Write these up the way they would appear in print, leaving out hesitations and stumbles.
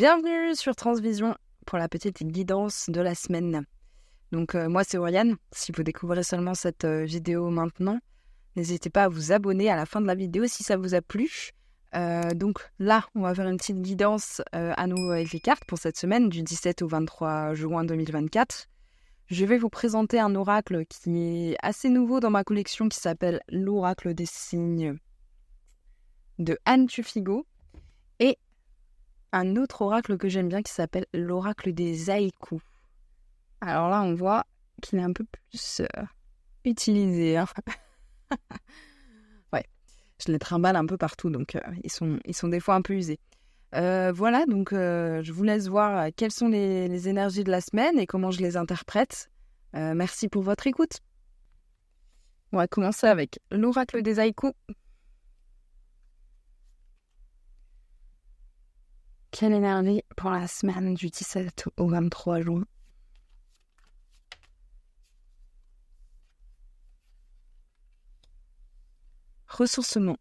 Bienvenue sur Transvision pour la petite guidance de la semaine. Donc moi c'est Oriane, si vous découvrez seulement cette vidéo maintenant, n'hésitez pas à vous abonner à la fin de la vidéo si ça vous a plu. Donc là, on va faire une petite guidance à nouveau avec les cartes pour cette semaine du 17 au 23 juin 2024. Je vais vous présenter un oracle qui est assez nouveau dans ma collection qui s'appelle l'oracle des signes de Anne Tuffigo et un autre oracle que j'aime bien qui s'appelle l'oracle des haïkus. Alors là, on voit qu'il est un peu plus utilisé. Hein. Ouais, je les trimballe un peu partout, donc ils sont des fois un peu usés. Voilà, donc je vous laisse voir quelles sont les énergies de la semaine et comment je les interprète. Merci pour votre écoute. On va commencer avec l'oracle des haïkus. Quelle énergie pour la semaine du 17 au 23 juin? Ressourcement.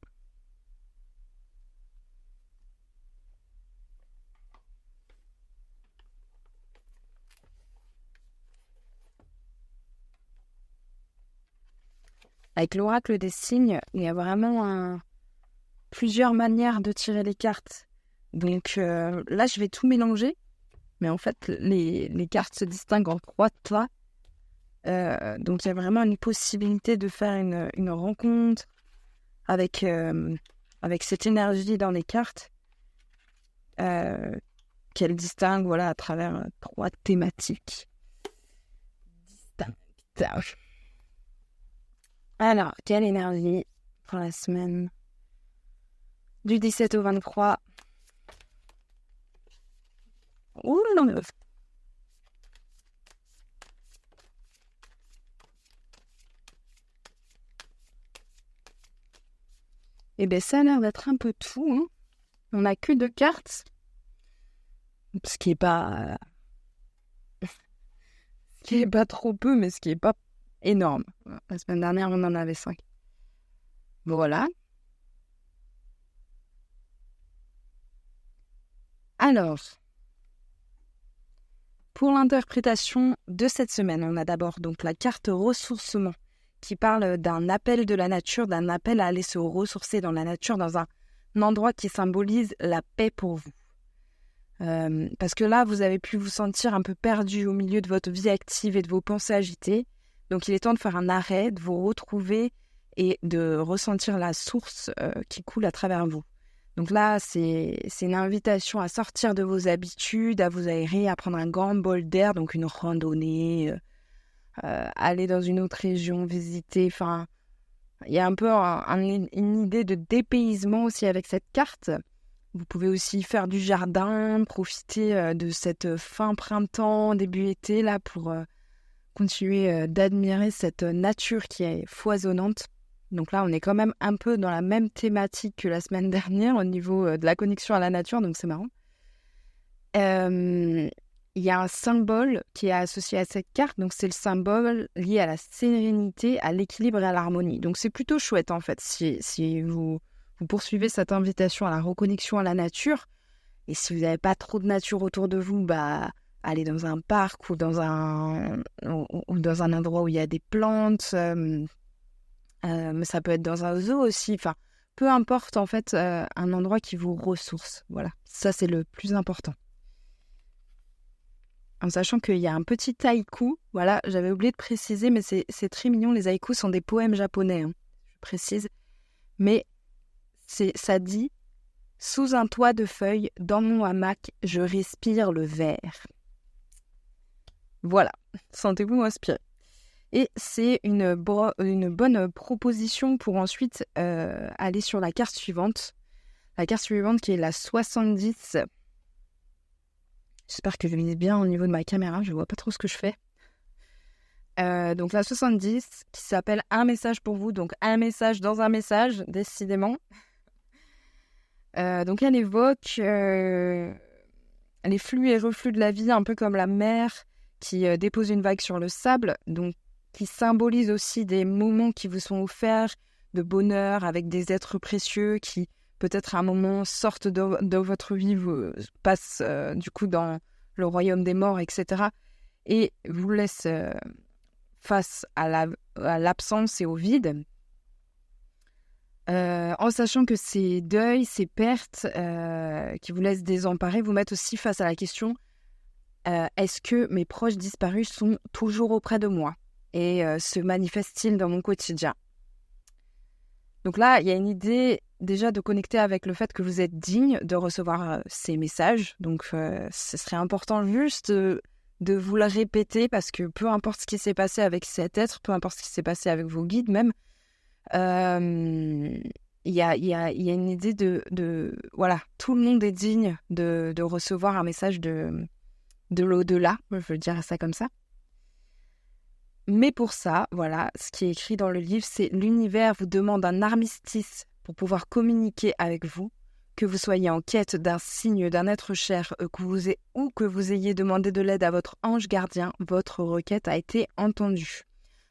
Avec l'oracle des signes, il y a vraiment plusieurs manières de tirer les cartes. Donc là, je vais tout mélanger. Mais en fait, les cartes se distinguent en 3 tas. Donc il y a vraiment une possibilité de faire une rencontre avec cette énergie dans les cartes qu'elle distingue à travers 3 thématiques distinctes. Alors, quelle énergie pour la semaine du 17 au 23? Ouh non. Eh bien, ça a l'air d'être un peu tout. Hein. On n'a que 2 cartes. Ce qui est pas... ce qui est pas trop peu, mais ce qui est pas énorme. La semaine dernière, on en avait 5. Voilà. Alors, pour l'interprétation de cette semaine, on a d'abord donc la carte ressourcement qui parle d'un appel de la nature, d'un appel à aller se ressourcer dans la nature, dans un endroit qui symbolise la paix pour vous. Parce que là, vous avez pu vous sentir un peu perdu au milieu de votre vie active et de vos pensées agitées. Donc, il est temps de faire un arrêt, de vous retrouver et de ressentir la source qui coule à travers vous. Donc là, c'est une invitation à sortir de vos habitudes, à vous aérer, à prendre un grand bol d'air, donc une randonnée, aller dans une autre région, visiter. Enfin, il y a un peu une idée de dépaysement aussi avec cette carte. Vous pouvez aussi faire du jardin, profiter de cette fin printemps, début été, là, pour continuer d'admirer cette nature qui est foisonnante. Donc là, on est quand même un peu dans la même thématique que la semaine dernière au niveau de la connexion à la nature, donc c'est marrant. Il y a un symbole qui est associé à cette carte, donc c'est le symbole lié à la sérénité, à l'équilibre et à l'harmonie. Donc c'est plutôt chouette en fait, si vous poursuivez cette invitation à la reconnexion à la nature, et si vous n'avez pas trop de nature autour de vous, allez dans un parc ou dans un endroit où il y a des plantes, mais ça peut être dans un zoo aussi, enfin, peu importe en fait, un endroit qui vous ressource. Voilà, ça c'est le plus important. En sachant qu'il y a un petit haïku, voilà, j'avais oublié de préciser, mais c'est très mignon, les haïkus sont des poèmes japonais, hein, je précise. Mais ça dit « Sous un toit de feuilles, dans mon hamac, je respire le vert. » Voilà, sentez-vous inspiré. Et c'est une bonne proposition pour ensuite aller sur la carte suivante. La carte suivante qui est la 70. J'espère que je lis bien au niveau de ma caméra, je ne vois pas trop ce que je fais. Donc la 70 qui s'appelle « Un message pour vous », donc un message dans un message, décidément. Donc elle évoque les flux et reflux de la vie, un peu comme la mer qui dépose une vague sur le sable, donc qui symbolise aussi des moments qui vous sont offerts de bonheur avec des êtres précieux qui peut-être à un moment sortent de votre vie, vous passent du coup dans le royaume des morts, etc. et vous laissent face à l'absence et au vide, en sachant que ces deuils, ces pertes qui vous laissent désemparés vous mettent aussi face à la question est-ce que mes proches disparus sont toujours auprès de moi et se manifestent-ils dans mon quotidien? Donc là, il y a une idée déjà de connecter avec le fait que vous êtes digne de recevoir ces messages. Donc ce serait important juste de vous le répéter parce que peu importe ce qui s'est passé avec cet être, peu importe ce qui s'est passé avec vos guides même, il y a une idée de voilà, tout le monde est digne de recevoir un message de l'au-delà, je veux dire ça comme ça. Mais pour ça, voilà, ce qui est écrit dans le livre, c'est l'univers vous demande un armistice pour pouvoir communiquer avec vous, que vous soyez en quête d'un signe d'un être cher ou que vous ayez demandé de l'aide à votre ange gardien, votre requête a été entendue.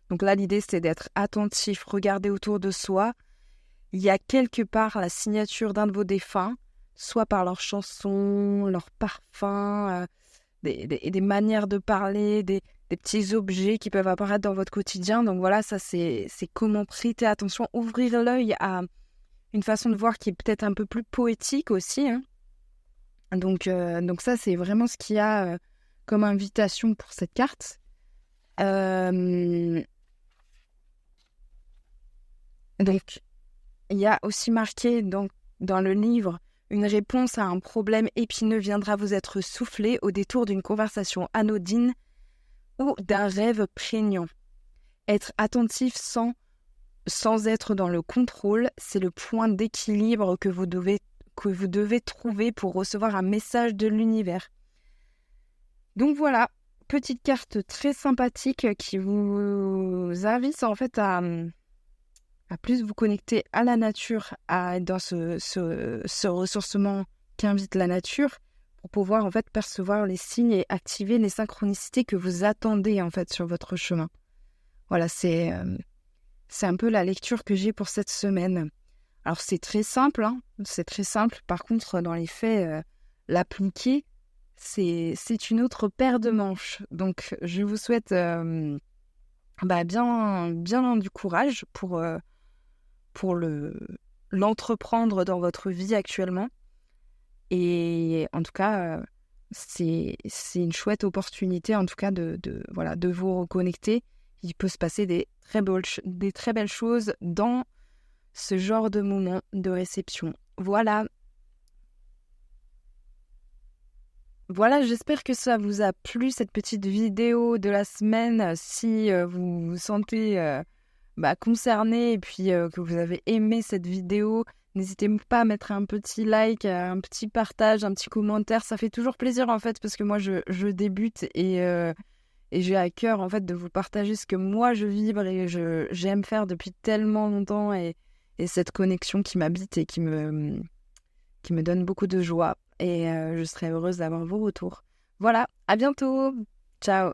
Donc là, l'idée, c'est d'être attentif, regarder autour de soi. Il y a quelque part la signature d'un de vos défunts, soit par leurs chansons, leurs parfums, des manières de parler, des petits objets qui peuvent apparaître dans votre quotidien. Donc voilà, ça c'est comment prêter attention, ouvrir l'œil à une façon de voir qui est peut-être un peu plus poétique aussi. Hein. Donc ça, c'est vraiment ce qu'il y a comme invitation pour cette carte. Donc, il y a aussi marqué dans le livre « Une réponse à un problème épineux viendra vous être soufflée au détour d'une conversation anodine ou d'un rêve prégnant. Être attentif sans être dans le contrôle, c'est le point d'équilibre que vous devez trouver pour recevoir un message de l'univers. » Donc voilà, petite carte très sympathique qui vous invite en fait à plus vous connecter à la nature, à être dans ce ressourcement qu'invite la nature, pour pouvoir en fait percevoir les signes et activer les synchronicités que vous attendez en fait sur votre chemin. Voilà, c'est un peu la lecture que j'ai pour cette semaine. Alors c'est très simple, hein, c'est très simple. Par contre, dans les faits, l'appliquer, c'est une autre paire de manches. Donc je vous souhaite bien du courage pour l'entreprendre dans votre vie actuellement. Et en tout cas, c'est une chouette opportunité, en tout cas, de vous reconnecter. Il peut se passer des très belles choses dans ce genre de moment de réception. Voilà, j'espère que ça vous a plu, cette petite vidéo de la semaine. Si vous vous sentez concerné et puis que vous avez aimé cette vidéo, n'hésitez pas à mettre un petit like, un petit partage, un petit commentaire. Ça fait toujours plaisir en fait parce que moi je débute et j'ai à cœur en fait de vous partager ce que moi je vibre et j'aime faire depuis tellement longtemps et cette connexion qui m'habite et qui me donne beaucoup de joie. Et je serai heureuse d'avoir vos retours. Voilà, à bientôt. Ciao.